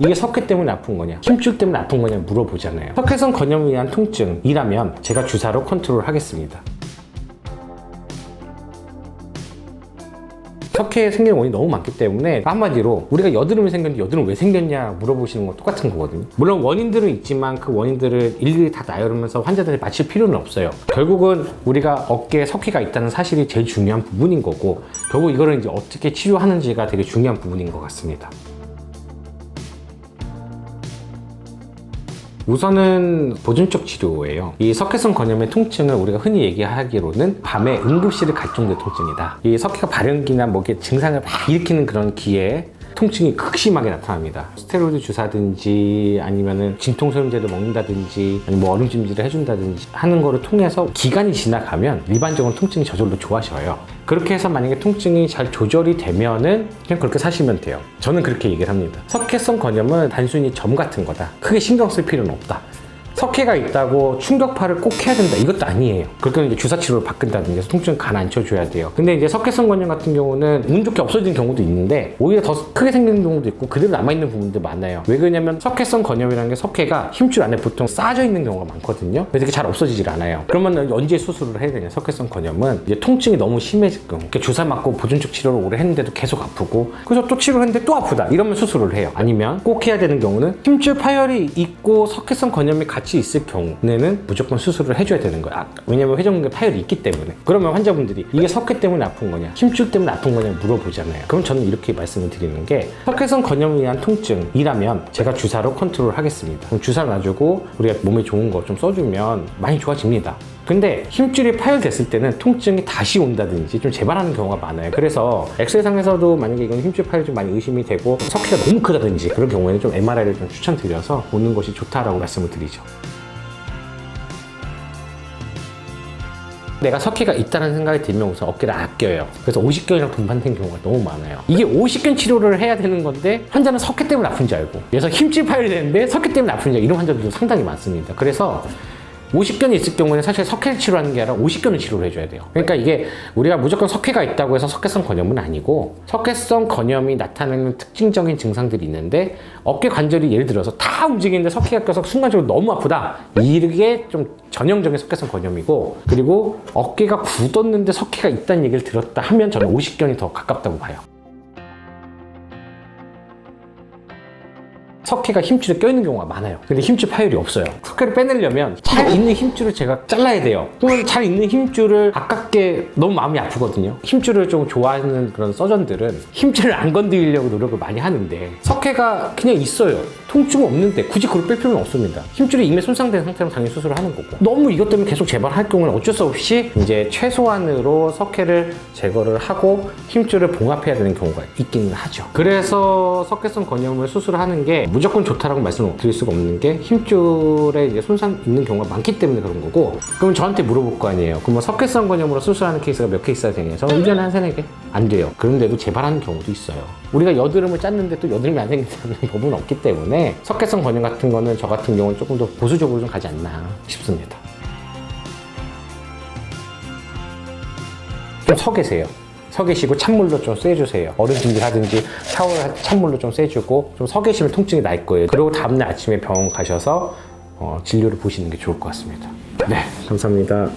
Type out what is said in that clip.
이게 석회 때문에 아픈 거냐, 힘줄 때문에 아픈 거냐 물어보잖아요. 석회성 건염에 의한 통증이라면 제가 주사로 컨트롤 하겠습니다. 석회에 생기는 원인이 너무 많기 때문에 한마디로 우리가 여드름이 생겼는데 여드름 왜 생겼냐 물어보시는 건 똑같은 거거든요. 물론 원인들은 있지만 그 원인들을 일일이 다 나열하면서 환자들이 맞힐 필요는 없어요. 결국은 우리가 어깨에 석회가 있다는 사실이 제일 중요한 부분인 거고, 결국 이거를 이제 어떻게 치료하는지가 되게 중요한 부분인 것 같습니다. 우선은 보존적 치료예요. 이 석회성 건염의 통증은 우리가 흔히 얘기하기로는 밤에 응급실을 갈 정도의 통증이다. 이 석회가 발연기나 뭐 이렇게 증상을 막 일으키는 그런 기에 통증이 극심하게 나타납니다. 스테로이드 주사든지 아니면은 진통소염제를 먹는다든지 아니면 뭐 얼음찜질을 해준다든지 하는 거를 통해서 기간이 지나가면 일반적으로 통증이 저절로 좋아져요. 그렇게 해서 만약에 통증이 잘 조절이 되면은 그냥 그렇게 사시면 돼요. 저는 그렇게 얘기를 합니다. 석회성 건염은 단순히 점 같은 거다. 크게 신경 쓸 필요는 없다. 석회가 있다고 충격파를 꼭 해야 된다, 이것도 아니에요. 그렇게 이제 주사 치료를 바꾼다든지 해서 통증을 가라앉혀줘야 돼요. 근데 이제 석회성 건염 같은 경우는 운 좋게 없어지는 경우도 있는데 오히려 더 크게 생기는 경우도 있고 그대로 남아있는 부분도 많아요. 왜 그러냐면 석회성 건염이라는 게 석회가 힘줄 안에 보통 쌓여져 있는 경우가 많거든요. 그래서 이게 잘 없어지질 않아요. 그러면 언제 수술을 해야 되냐? 석회성 건염은 이제 통증이 너무 심해지고 주사 맞고 보존적 치료를 오래 했는데도 계속 아프고, 그래서 또 치료했는데 또 아프다, 이러면 수술을 해요. 아니면 꼭 해야 되는 경우는 힘줄 파열이 있고 석회성 건염이 같이 있을 경우에는 무조건 수술을 해줘야 되는 거야. 왜냐면 회전근개 파열이 있기 때문에. 그러면 환자분들이 이게 석회 때문에 아픈 거냐, 힘줄 때문에 아픈 거냐 물어보잖아요. 그럼 저는 이렇게 말씀을 드리는 게, 석회성 건염에 의한 통증이라면 제가 주사로 컨트롤 하겠습니다. 그럼 주사 놔주고 우리가 몸에 좋은 거 좀 써주면 많이 좋아집니다. 근데 힘줄이 파열됐을 때는 통증이 다시 온다든지 좀 재발하는 경우가 많아요. 그래서 엑스레이상에서도 만약에 이건 힘줄 파열이 좀 많이 의심이 되고 석회가 너무 크다든지 그런 경우에는 좀 MRI를 좀 추천드려서 보는 것이 좋다라고 말씀을 드리죠. 내가 석회가 있다는 생각이 들면 우선 어깨를 아껴요. 그래서 50견이랑 동반된 경우가 너무 많아요. 이게 50견 치료를 해야 되는 건데 환자는 석회 때문에 아픈지 알고, 그래서 힘줄 파열이 되는데 석회 때문에 아픈지, 이런 환자들도 상당히 많습니다. 그래서 50견이 있을 경우에는 사실 석회를 치료하는 게 아니라 50견을 치료를 해줘야 돼요. 그러니까 이게 우리가 무조건 석회가 있다고 해서 석회성 건염은 아니고, 석회성 건염이 나타내는 특징적인 증상들이 있는데 어깨 관절이 예를 들어서 다 움직이는데 석회가 껴서 순간적으로 너무 아프다, 이게 좀 전형적인 석회성 건염이고, 그리고 어깨가 굳었는데 석회가 있다는 얘기를 들었다 하면 저는 50견이 더 가깝다고 봐요. 석회가 힘줄에 껴있는 경우가 많아요. 근데 힘줄 파열이 없어요. 석회를 빼내려면 잘 있는 힘줄을 제가 잘라야 돼요. 그러면 잘 있는 힘줄을 아깝게, 너무 마음이 아프거든요. 힘줄을 좀 좋아하는 그런 서전들은 힘줄을 안 건드리려고 노력을 많이 하는데, 석회가 그냥 있어요. 통증은 없는데 굳이 그걸 뺄 필요는 없습니다. 힘줄이 이미 손상된 상태로 당연히 수술을 하는 거고, 너무 이것 때문에 계속 재발할 경우는 어쩔 수 없이 이제 최소한으로 석회를 제거를 하고 힘줄을 봉합해야 되는 경우가 있기는 하죠. 그래서 석회성 건염을 수술하는 게 무조건 좋다라고 말씀을 드릴 수가 없는 게, 힘줄에 이제 손상 있는 경우가 많기 때문에 그런 거고. 그럼 저한테 물어볼 거 아니에요. 그럼 석회성 건염으로 수술하는 케이스가 몇 케이스가 되냐? 저는 1년에 한 3-4개? 안 돼요. 그런데도 재발하는 경우도 있어요. 우리가 여드름을 짰는데 또 여드름이 안 생긴다는 법은 없기 때문에 석회성 건염 같은 거는 저 같은 경우는 조금 더 보수적으로 좀 가지 않나 싶습니다. 좀 서 계세요. 서 계시고 찬물로 좀 쐬주세요. 얼음찜질 하든지 샤워를 찬물로 좀 쐬주고, 좀 서 계시면 통증이 날 거예요. 그리고 다음날 아침에 병원 가셔서 진료를 보시는 게 좋을 것 같습니다. 네, 감사합니다.